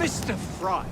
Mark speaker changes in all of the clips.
Speaker 1: Mr. Fry,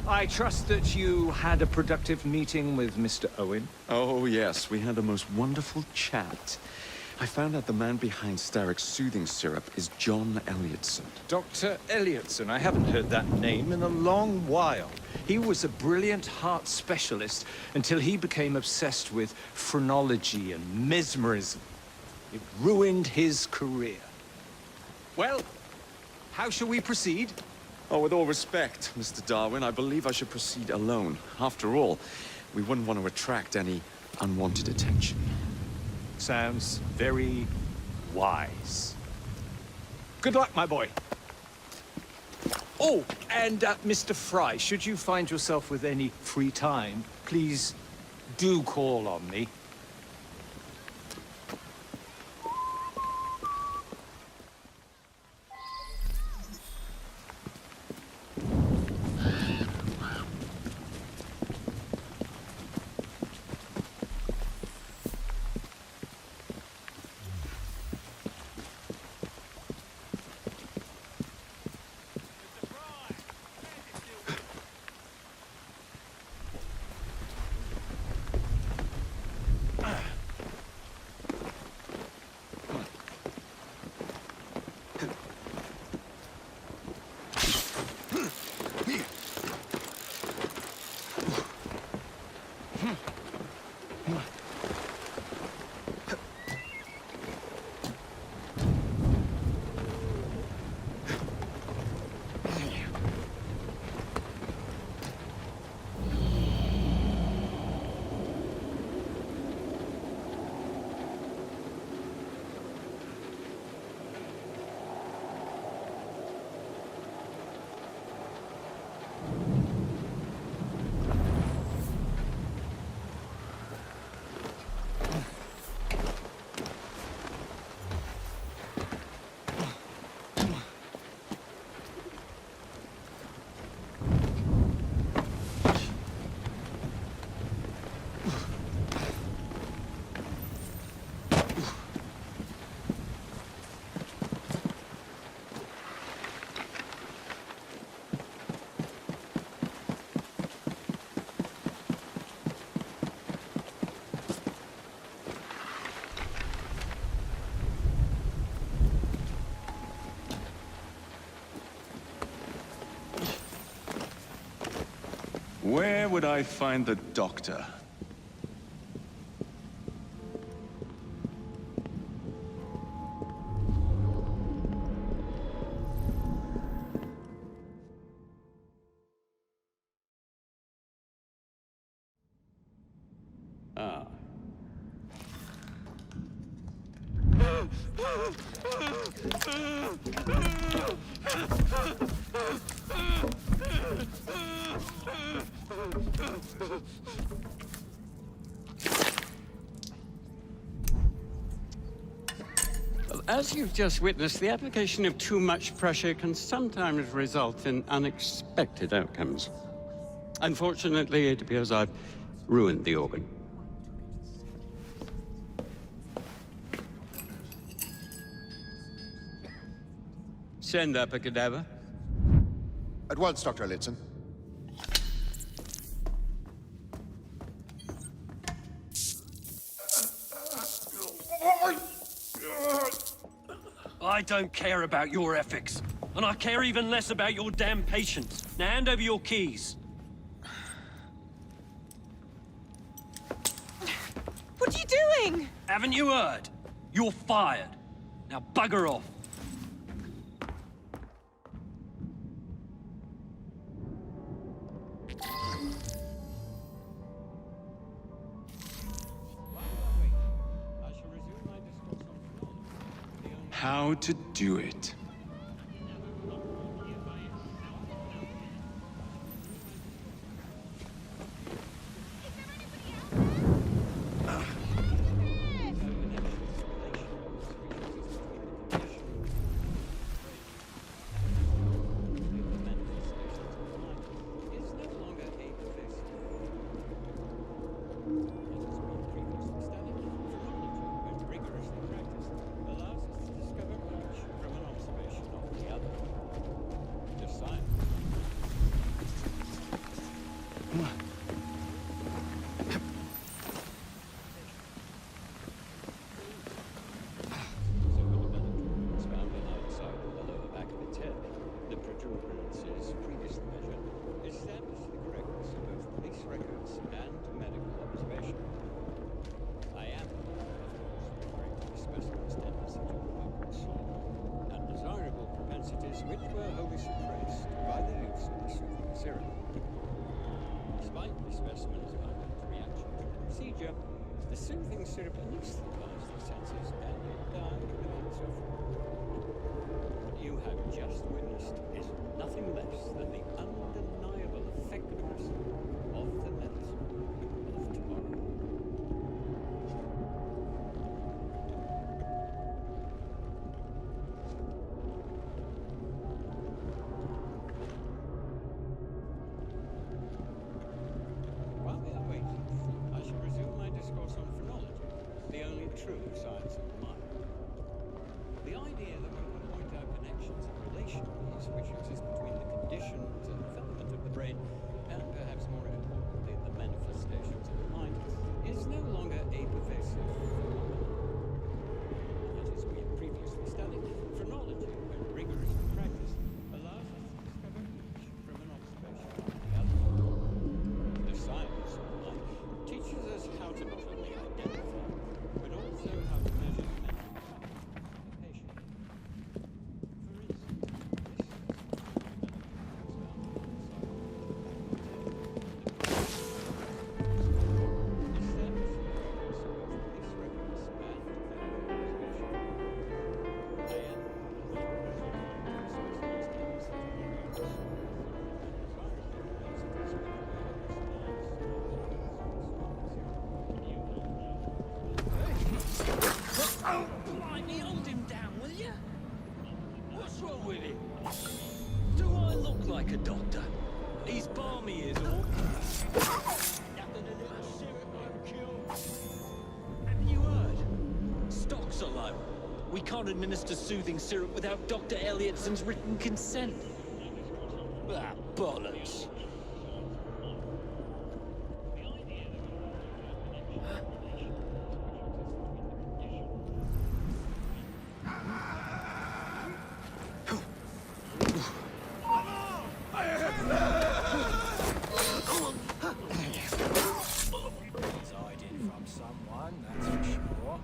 Speaker 1: I trust that you had a productive meeting with Mr. Owen?
Speaker 2: Oh, yes. We had the most wonderful chat. I found out the man behind Starrick's soothing syrup is John Elliotson.
Speaker 1: Dr. Elliotson, I haven't heard that name in a long while. He was a brilliant heart specialist until he became obsessed with phrenology and mesmerism. It ruined his career. Well, how shall we proceed?
Speaker 2: Oh, with all respect, Mr. Darwin, I believe I should proceed alone. After all, we wouldn't want to attract any unwanted attention.
Speaker 1: Sounds very wise. Good luck, my boy. Oh, and Mr. Fry, should you find yourself with any free time, please do call on me.
Speaker 2: Where would I find the doctor? Ah.
Speaker 3: As you've just witnessed, the application of too much pressure can sometimes result in unexpected outcomes. Unfortunately, it appears I've ruined the organ. Send up a cadaver.
Speaker 4: At once, Dr. Elliotson.
Speaker 5: I don't care about your ethics, and I care even less about your damn patience. Now hand over your keys.
Speaker 6: What are you doing?
Speaker 5: Haven't you heard? You're fired. Now bugger off.
Speaker 2: How to do it.
Speaker 3: which were wholly suppressed by the use of the soothing syrup. Despite the specimen's violent reaction to the procedure, the soothing syrup anesthetized the senses and it died within suffering. What you have just witnessed is nothing less than the undeniable effectiveness of the medicine of tomorrow. While we are waiting, I shall resume my discourse on phrenology, the only true science of the mind. The idea that we can point out connections and relations which exist between the conditions and development of the brain, and perhaps more importantly, the manifestations of the mind, is no longer a pervasive phenomenon. Yet, as we have previously studied, phrenology, when rigorously practiced, allows us to discover each from an observation of the other. The science of the mind teaches us how to not only identify, but also how to measure the mental capacity of a patient. For instance, this is
Speaker 5: Oh, blimey, hold him down, will you? What's wrong with him? Do I look like a doctor? He's balmy, is all. Nothing a little syrup won't cure. Have you heard? Stocks are low. We can't administer soothing syrup without Dr. Elliotson's written consent. Ah, bollocks.
Speaker 1: Resided from someone, that's for sure.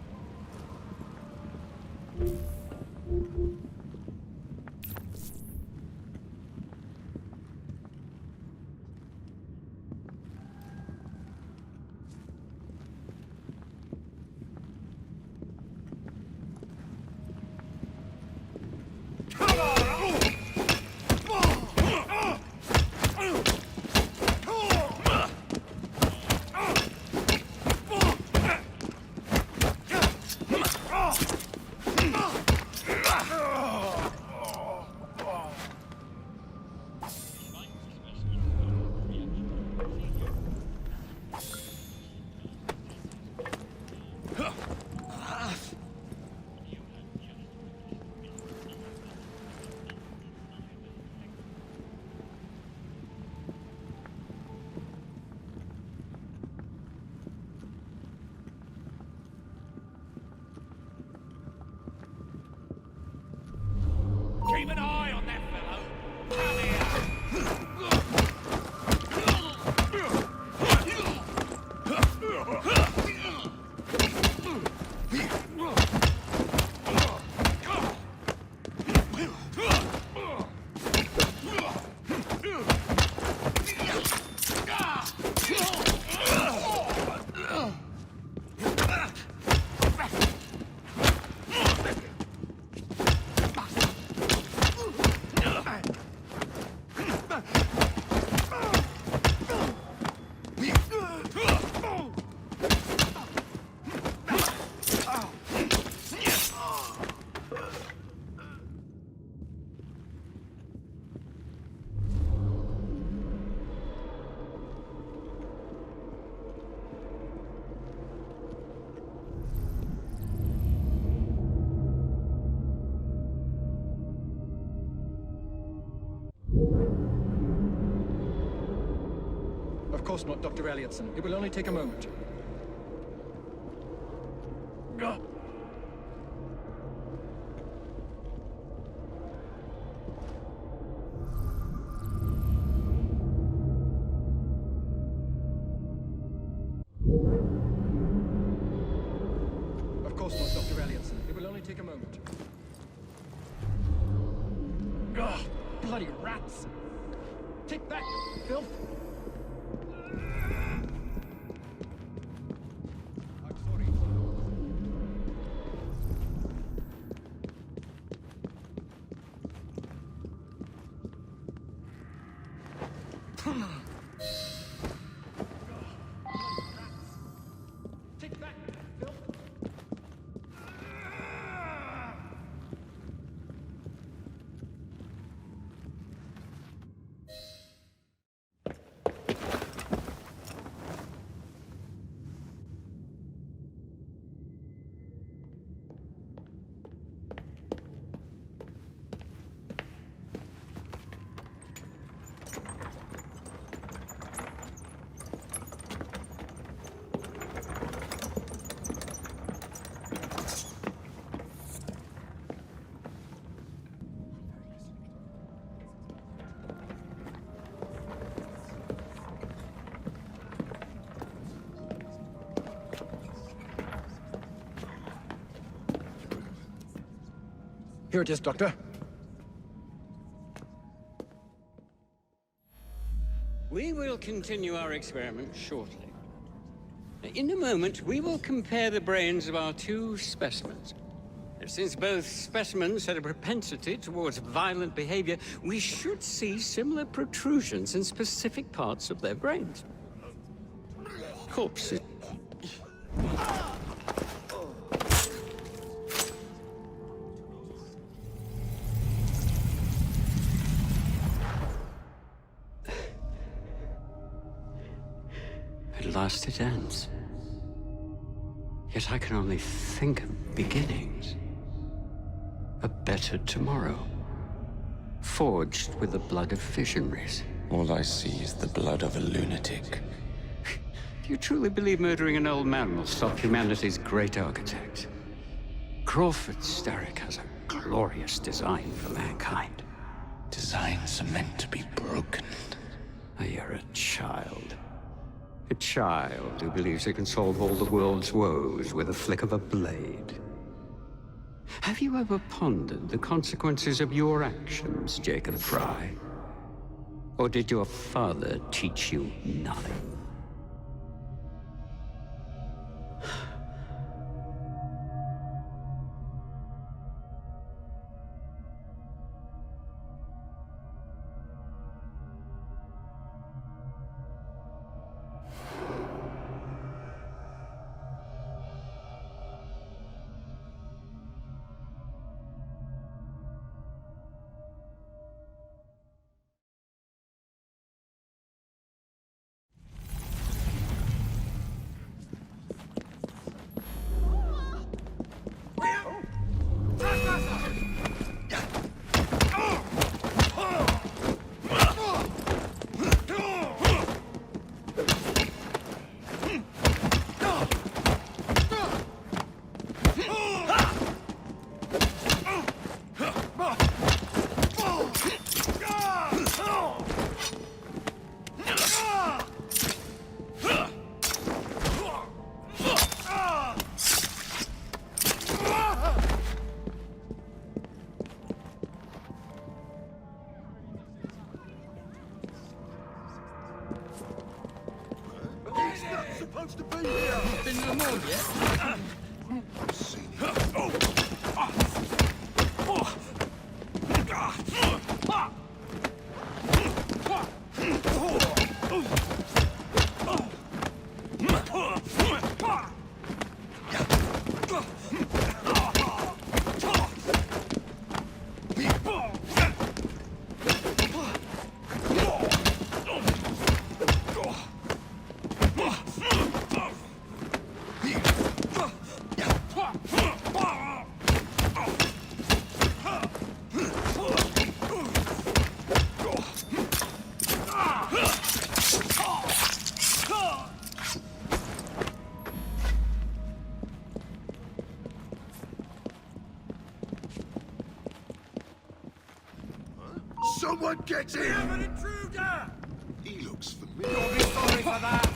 Speaker 5: Keep an eye on that fellow. Come here.
Speaker 7: Of course not, Dr. Elliotson. It will only take a moment. Of course not, Dr. Elliotson. It will only take a moment. Ugh, bloody rats! Take that, you filth! I'm sorry. Take that, you filth! Here it is, Doctor.
Speaker 3: We will continue our experiment shortly. In a moment, we will compare the brains of our two specimens. Since both specimens had a propensity towards violent behavior, we should see similar protrusions in specific parts of their brains. Corpses. At last it ends. Yet I can only think of beginnings. A better tomorrow. Forged with the blood of visionaries.
Speaker 8: All I see is the blood of a lunatic.
Speaker 3: Do you truly believe murdering an old man will stop humanity's great architect? Crawford Starrick has a glorious design for mankind.
Speaker 8: Designs are meant to be broken.
Speaker 3: You're a child. A child who believes it can solve all the world's woes with a flick of a blade. Have you ever pondered the consequences of your actions, Jacob Fry? Or did your father teach you nothing?
Speaker 4: Supposed to be here.
Speaker 5: Been no more yet?
Speaker 4: I've seen it. Someone get in! We have an intruder! He looks familiar. You'll be sorry for that!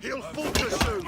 Speaker 4: He'll falter soon!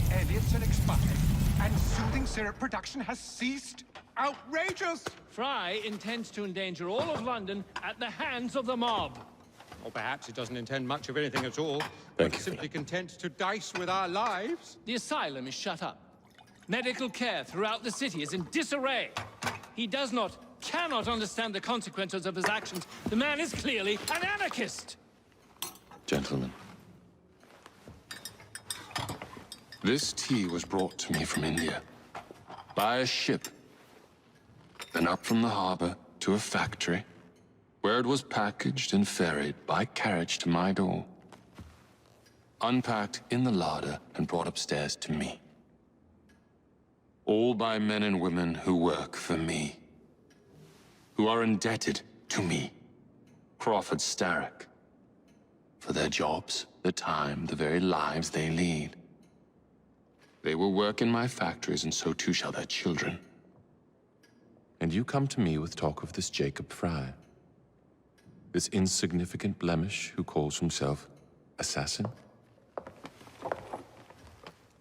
Speaker 9: Elliotson expired, and soothing syrup production has ceased? Outrageous!
Speaker 5: Fry intends to endanger all of London at the hands of the mob.
Speaker 7: Or perhaps he doesn't intend much of anything at all.
Speaker 8: Thank you.
Speaker 7: Simply content to dice with our lives.
Speaker 5: The asylum is shut up. Medical care throughout the city is in disarray. He cannot understand the consequences of his actions. The man is clearly an anarchist!
Speaker 8: Gentlemen. This tea was brought to me from India. By a ship. Then up from the harbor to a factory, where it was packaged and ferried by carriage to my door. Unpacked in the larder and brought upstairs to me. All by men and women who work for me. Who are indebted to me, Crawford Starrick. For their jobs, the time, the very lives they lead. They will work in my factories, and so too shall their children. And you come to me with talk of this Jacob Fry. This insignificant blemish who calls himself assassin?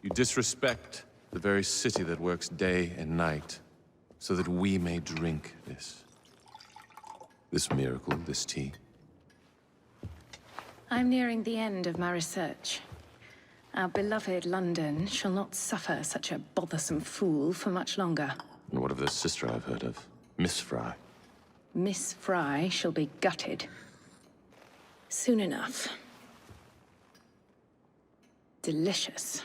Speaker 8: You disrespect the very city that works day and night so that we may drink this miracle, this tea.
Speaker 10: I'm nearing the end of my research. Our beloved London shall not suffer such a bothersome fool for much longer.
Speaker 8: And what of this sister I've heard of, Miss Fry?
Speaker 10: Miss Fry shall be gutted. Soon enough. Delicious.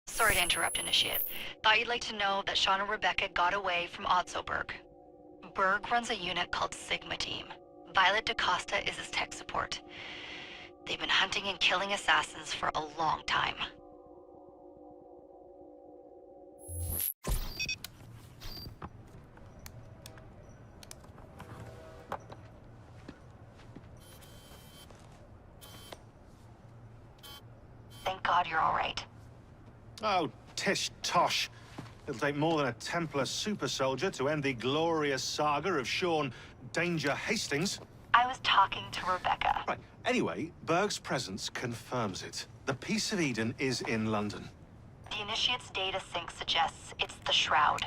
Speaker 11: Sorry to interrupt, Initiate. Thought you'd like to know that Sean and Rebecca got away from Otzoberg. Berg runs a unit called Sigma Team. Violet DaCosta is his tech support. They've been hunting and killing assassins for a long time. Thank God you're all right.
Speaker 4: Oh, tish tosh. It'll take more than a Templar super soldier to end the glorious saga of Sean Danger Hastings.
Speaker 11: I was talking to Rebecca.
Speaker 4: Right. Anyway, Berg's presence confirms it. The Peace of Eden is in London.
Speaker 11: The Initiate's data sync suggests it's the Shroud.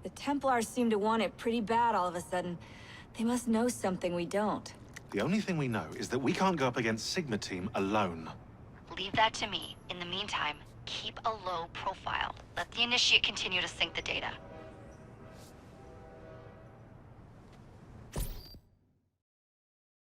Speaker 12: The Templars seem to want it pretty bad all of a sudden. They must know something we don't.
Speaker 4: The only thing we know is that we can't go up against Sigma Team alone.
Speaker 11: Leave that to me. In the meantime, keep a low profile. Let the Initiate continue to sync the data.